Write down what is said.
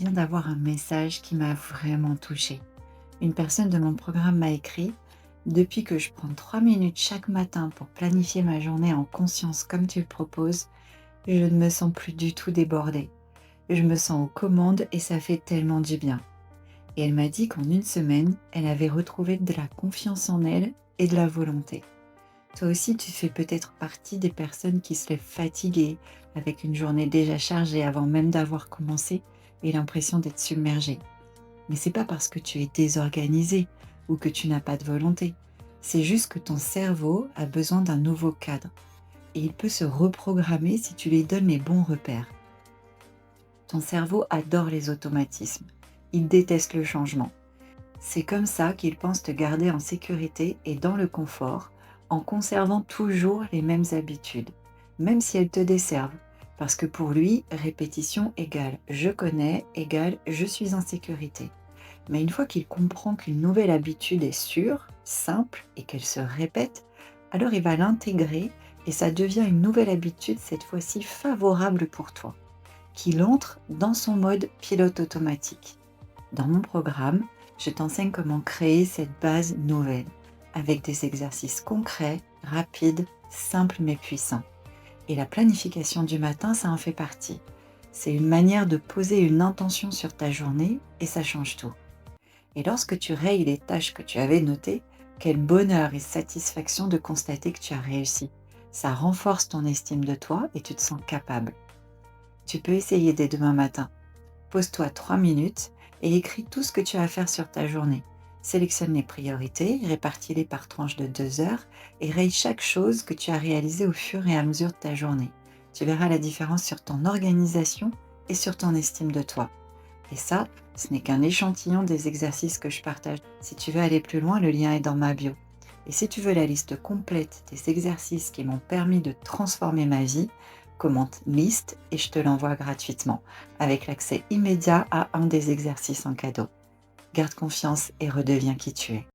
viens d'avoir un message qui m'a vraiment touchée. Une personne de mon programme m'a écrit: «Depuis que je prends 3 minutes chaque matin pour planifier ma journée en conscience comme tu le proposes, je ne me sens plus du tout débordée. Je me sens aux commandes et ça fait tellement du bien.» Et elle m'a dit qu'en une semaine, elle avait retrouvé de la confiance en elle et de la volonté. Toi aussi, tu fais peut-être partie des personnes qui se lèvent fatiguées, avec une journée déjà chargée avant même d'avoir commencé et l'impression d'être submergée. Mais c'est pas parce que tu es désorganisé ou que tu n'as pas de volonté. C'est juste que ton cerveau a besoin d'un nouveau cadre et il peut se reprogrammer si tu lui donnes les bons repères. Ton cerveau adore les automatismes. Il déteste le changement. C'est comme ça qu'il pense te garder en sécurité et dans le confort, en conservant toujours les mêmes habitudes, même si elles te desservent. Parce que pour lui, répétition égale je connais égale je suis en sécurité. Mais une fois qu'il comprend qu'une nouvelle habitude est sûre, simple et qu'elle se répète, alors il va l'intégrer et ça devient une nouvelle habitude, cette fois-ci favorable pour toi, qu'il entre dans son mode pilote automatique. Dans mon programme, je t'enseigne comment créer cette base nouvelle, avec des exercices concrets, rapides, simples mais puissants. Et la planification du matin, ça en fait partie. C'est une manière de poser une intention sur ta journée et ça change tout. Et lorsque tu rayes les tâches que tu avais notées, quel bonheur et satisfaction de constater que tu as réussi. Ça renforce ton estime de toi et tu te sens capable. Tu peux essayer dès demain matin. Pose-toi 3 minutes et écris tout ce que tu as à faire sur ta journée. Sélectionne les priorités, répartis-les par tranches de 2 heures et raye chaque chose que tu as réalisée au fur et à mesure de ta journée. Tu verras la différence sur ton organisation et sur ton estime de toi. Et ça, ce n'est qu'un échantillon des exercices que je partage. Si tu veux aller plus loin, le lien est dans ma bio. Et si tu veux la liste complète des exercices qui m'ont permis de transformer ma vie, commente liste et je te l'envoie gratuitement, avec l'accès immédiat à un des exercices en cadeau. Garde confiance et redeviens qui tu es.